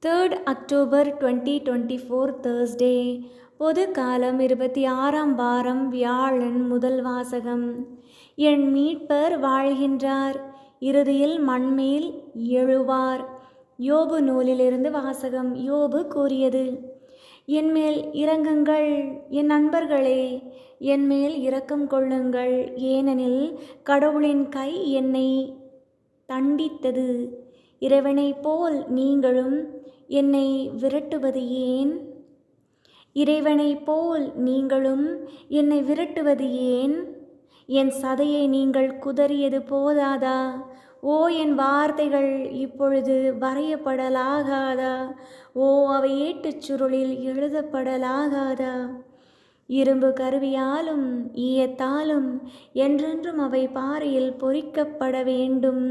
3rd October 2024 Thursday. பொது காலம் 26ஆம் வாரம் வியாழன். முதல் வாசகம். என் மீட்பர் வாழ்கின்றார், இறுதியில் மண்மேல் எழுவார். யோபு நூலிலிருந்து வாசகம். யோபு கூறியது: என்மேல் இரங்குங்கள் என் நண்பர்களே, என்மேல் இரக்கம் கொள்ளுங்கள், ஏனெனில் கடவுளின் கை என்னை தண்டித்தது. இறைவனைப் போல் நீங்களும் என்னை விரட்டுவது ஏன்? இறைவனைப் போல் நீங்களும் என்னை விரட்டுவது ஏன்? என் சதையை நீங்கள் குதறியது போதாதா? ஓ, என் வார்த்தைகள் இப்பொழுது வரையப்படலாகாதா? ஓ, அவை ஏட்டுச் சுருளில் எழுதப்படலாகாதா? இரும்பு கருவியாலும் ஈயத்தாலும் என்றென்றும் அவை பாறையில் பொறிக்கப்பட வேண்டும்.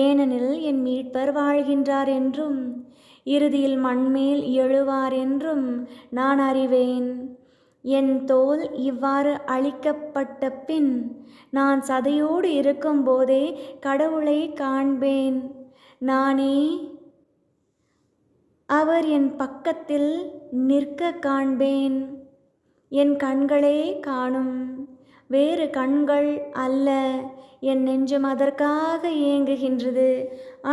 ஏனெனில் என் மீட்பர் வாழ்கின்றார் என்றும் இறுதியில் மண்மேல் எழுவார் என்றும் நான் அறிவேன். என் தோல் இவ்வாறு அழிக்கப்பட்ட பின் நான் சதையோடு இருக்கும்போதே கடவுளை காண்பேன். நானே அவர் என் பக்கத்தில் நிற்க காண்பேன். என் கண்களே காணும், வேறு கண்கள் அல்ல. என் நெஞ்சம் அதற்காக ஏங்குகின்றது.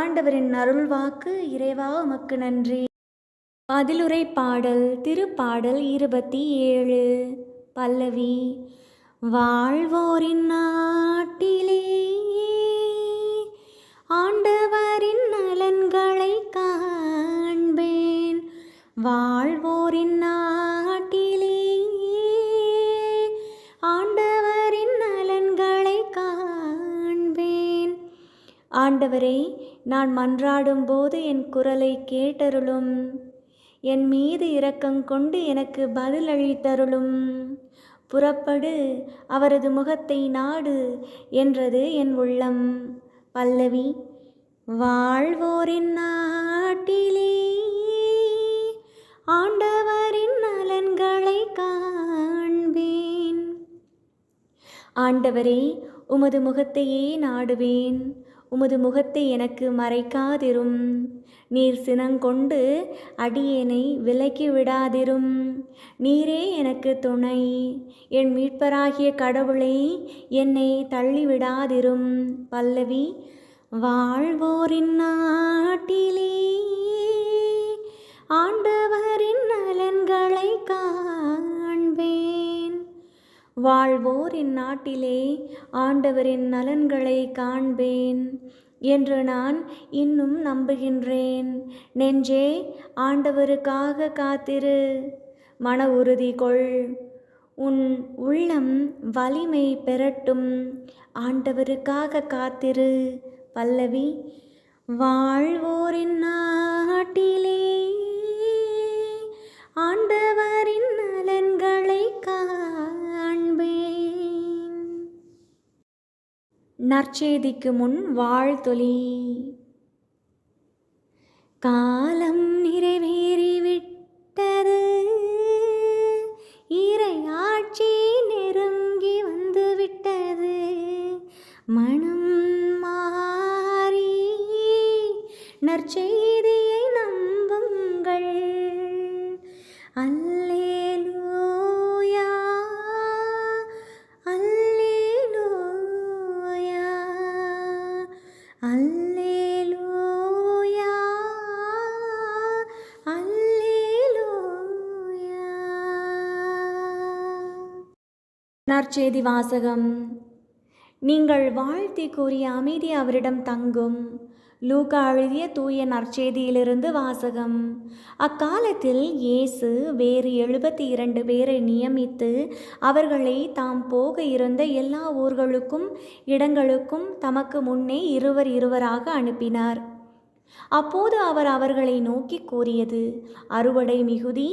ஆண்டவரின் அருள்வாக்கு. இறைவா, உமக்கு நன்றி. பதிலுரை பாடல். திருப்பாடல் 27. பல்லவி. வாழ்வோரின் நாட்டிலே ஆண்டவரின் நலன்களை காண்பேன். வாழ்வோரின் நாட்டிலே ஆண்டவரின் நலன்களை காண்பேன். ஆண்டவரே, நான் மன்றாடும் போது என் குரலை கேட்டருளும். என் மீது இரக்கம் கொண்டு எனக்கு பதிலளித்தருளும். புறப்படு, அவரது முகத்தை நாடு என்றது என் உள்ளம். பல்லவி. வாழ்வோரின் நாட்டிலே ஆண்டவரின் நலன்களை காண்பேன். ஆண்டவரே, உமது முகத்தையே நாடுவேன். உமது முகத்தை எனக்கு மறைக்காதிரும். நீர் சினங்கொண்டு அடியேனை விலக்கி விடாதிரும். நீரே எனக்கு துணை. என் மீட்பராகிய கடவுளை என்னை தள்ளிவிடாதிரும். பல்லவி. வாழ்வோரின் நாட்டிலே ஆண்டவரின் நலன்களை காண்பேன். வாழ்வோர் இந்நாட்டிலே ஆண்டவரின் நலன்களை காண்பேன் என்று நான் இன்னும் நம்புகின்றேன். நெஞ்சே, ஆண்டவருக்காக காத்திரு. மன உறுதி கொள். உன் உள்ளம் வலிமை பெறட்டும். ஆண்டவருக்காக காத்திரு. பல்லவி. வாழ்வோரின் நாட்டிலே ஆண்டவரின் நலன்களை காண்பேன். நற்செய்திக்கு முன் வாழ்த்தொலி. காலம் நிறைவேறிவிட்டது, இறையாட்சி நெருங்கி வந்துவிட்டது. மனம் மாறி நற்செய்தியை நம்புங்கள். அல்லேலூயா, அல்லேலூயா, அல்லேலூயா, அல்லேலூயா. நற்செய்தி வாசகம். நீங்கள் வாழ்த்தி கூறிய அமைதி அவரிடம் தங்கும். லூக்கா எழுதிய தூய நற்செய்தியிலிருந்து வாசகம். அக்காலத்தில் இயேசு வேறு 72 பேரை நியமித்து அவர்களை தாம் போக இருந்த எல்லா ஊர்களுக்கும் இடங்களுக்கும் தமக்கு முன்னே இருவர் இருவராக அனுப்பினார். அப்போது அவர் அவர்களை நோக்கி கூறியது: அறுவடை மிகுதி,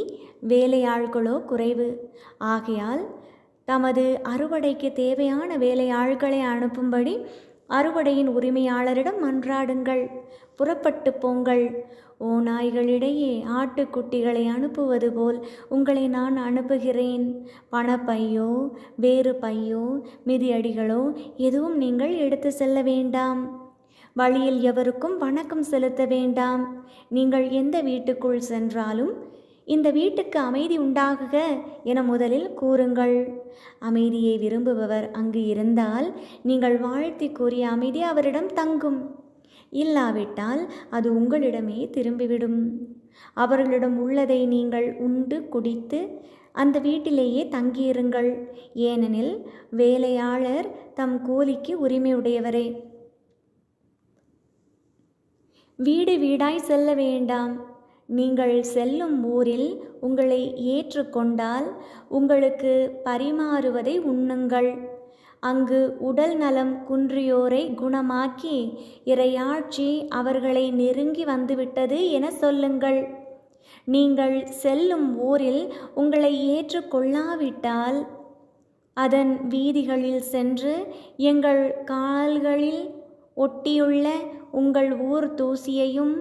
வேலையாட்களோ குறைவு. ஆகையால் தமது அறுவடைக்கு தேவையான வேலையாட்களை அனுப்பும்படி அறுவடையின் உரிமையாளரிடம் மன்றாடுங்கள். புறப்பட்டு போங்கள். ஓநாய்களிடையே ஆட்டுக்குட்டிகளை அனுப்புவது போல் உங்களை நான் அனுப்புகிறேன். பணப்பையோ வேறு பையோ மிதியடிகளோ எதுவும் நீங்கள் எடுத்து செல்ல வேண்டாம். வழியில் எவருக்கும் வணக்கம் செலுத்த வேண்டாம். நீங்கள் எந்த வீட்டுக்குள் சென்றாலும் இந்த வீட்டுக்கு அமைதி உண்டாகுக என முதலில் கூறுங்கள். அமைதியை விரும்புபவர் அங்கு இருந்தால் நீங்கள் வாழ்த்தி கூறிய அமைதி அவரிடம் தங்கும். இல்லாவிட்டால் அது உங்களிடமே திரும்பிவிடும். அவர்களிடம் உள்ளதை நீங்கள் உண்டு குடித்து அந்த வீட்டிலேயே தங்கியிருங்கள். ஏனெனில் வேலையாளர் தம் கூலிக்கு உரிமையுடையவரே. வீடு வீடாய் செல்ல வேண்டாம். நீங்கள் செல்லும் ஊரில் உங்களை ஏற்றுக்கொண்டால் உங்களுக்கு பரிமாறுவதை உண்ணுங்கள். அங்கு உடல் நலம் குன்றியோரை குணமாக்கி இறையாட்சி அவர்களை நெருங்கி வந்துவிட்டது என சொல்லுங்கள். நீங்கள் செல்லும் ஊரில் உங்களை ஏற்றுக்கொள்ளாவிட்டால் அதன் வீதிகளில் சென்று எங்கள் கால்களில் ஒட்டியுள்ள உங்கள் ஊர் தூசியையும்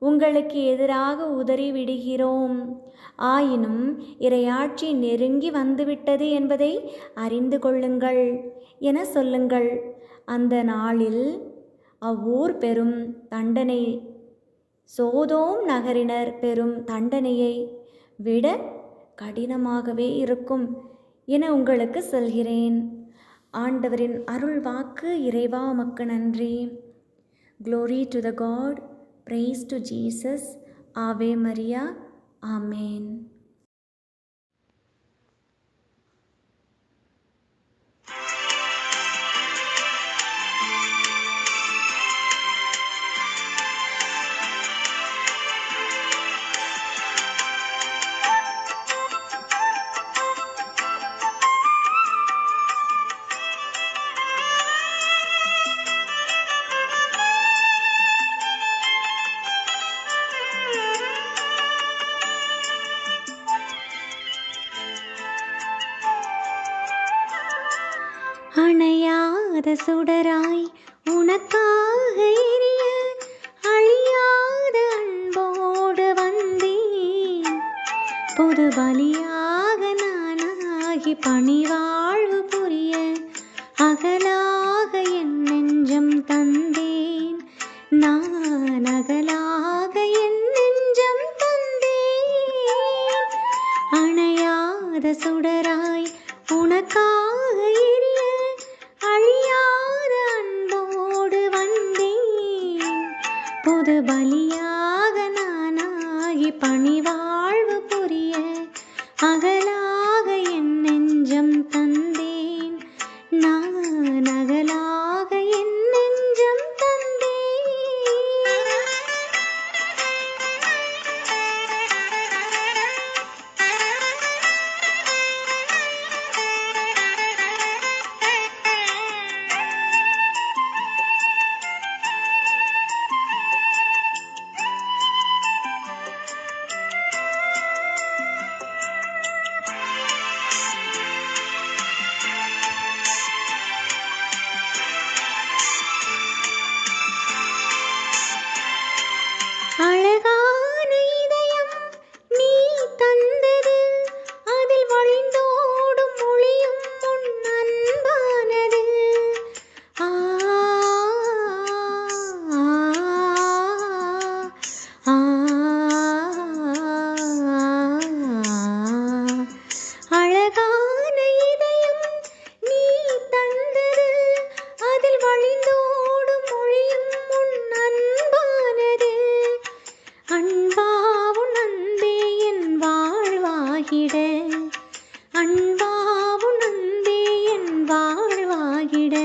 உங்களுக்கு எதிராக உதறிவிடுகிறோம். ஆயினும் இறையாட்சி நெருங்கி வந்துவிட்டது என்பதை அறிந்து கொள்ளுங்கள் என சொல்லுங்கள். அந்த நாளில் அவ்வூர் பெறும் தண்டனை சோதோம் நகரினர் பெறும் தண்டனையை விட கடினமாகவே இருக்கும் என உங்களுக்கு சொல்கிறேன். ஆண்டவரின் அருள் வாக்கு. இறைவா உமக்கு நன்றி. Glory to the God. Praise to Jesus. Ave Maria. Amen. அணையாத சுடராய் உனக்காக எரிய அழியாத அன்போடு வந்தேன். புது பலியாக நானாகி பணிவாழ்வு புரிய அகலாக என் நெஞ்சம் தந்தேன். நான் அகலாக என் நெஞ்சம் தந்தேன். அணையாத சுடராய் உனக்காக எரிய அழியாத அன்போடு வந்தேன். புது பலியாக நானாகி பணிவாழ்வு புரிய அகலாக என் நெஞ்சம் தந்தேன். நான் அகலாக என் நெஞ்சம் தந்தேன். அழகான இதயம் நீ தந்தது, அதில் வழிந்தோடும் மொழியும் உன் அன்பானது. ஆ ஆ, அழகான இதயம் நீ தந்தது, அதில் வழிந்தோடும் மொழியும் உன் அன்பானது. அன்பாவும் அன்பே என் வாழ்வாகிட, அன்பாவும் அன்பே என் வாழ்வாகிட,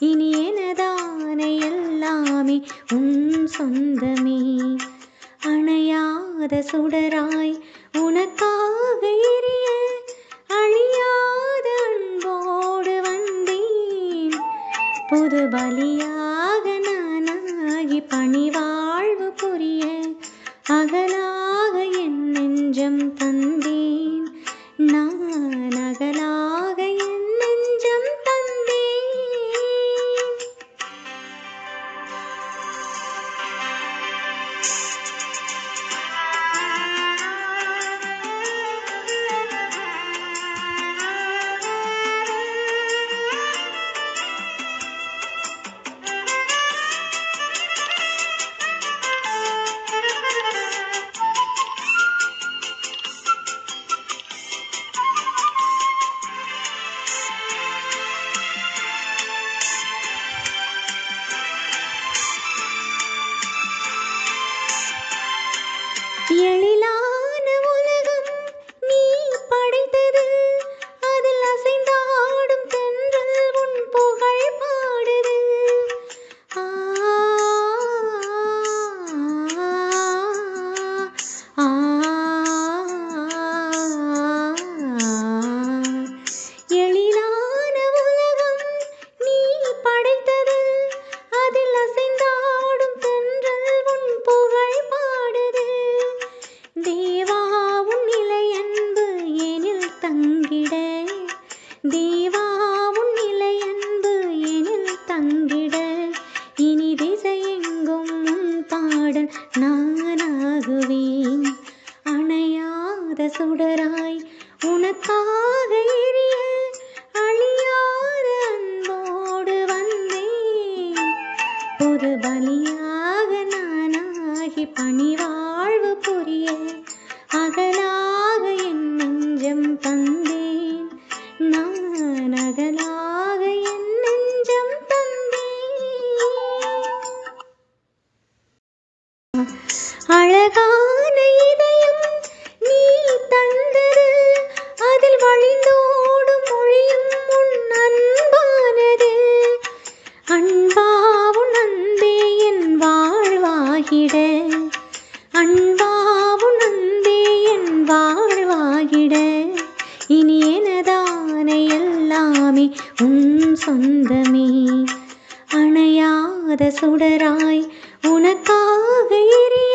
இனி எனதான எல்லாமே உன் சொந்தமே. அணையாத சுடராய் உனக்காக எரிய அழியாத அன்போடு வந்தேன். புது பலியாக நானாகி பணிவாழ்வு புரிய அகலாக என் நெஞ்சம் தந்தேன். நான் அகலாக என் நெஞ்சம் தந்தேன். எழிலான உலகம் நீ படைத்தது, அதில் அசைந்தாடும் தென்றல் உன் புகழ் பாடுது. ஆ ஆ, எழிலான உலகம் நீ படைத்தது, அதில் அசைந்தாடும் தென்றல் உன் புகழ் பாடுது. தேவா உன் நிலை அன்பு எனில் தங்கிட, தேவா உன் நிலை அன்பு எனில் தங்கிட, இனி திசையெங்கும் உன் பாடல் நானாகுவேன். அணையாத சுடராய் உனக்காக எரிய, அழியாத அன்போடு வந்தேன். புது பலியாக நானாகி பணிவாழ்வு புரிய, அகலாக என் நெஞ்சம் தந்தேன். நான் அகலாக என் நெஞ்சம் தந்தேன். அழகான இதயம் நீ தந்தது, அதில் வழிந்தோடும் மொழியும் உன் அன்பானது. அன்பா உன் அன்பே என் வாழ்வாகிட, அன்பா உன் அன்பே என் வாழ்வாகிட, இனி எனதான எல்லாமே உன் சொந்தமே. அணையாத சுடராய் உனக்காக எரிய,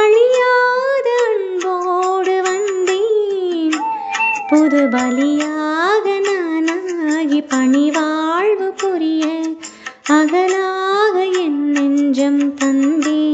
அழியாத அன்போடு வந்தேன். புது பலியாக நானாகி பணிவாழ்வு புரிய, அகலாக என் நெஞ்சம் தந்தேன்.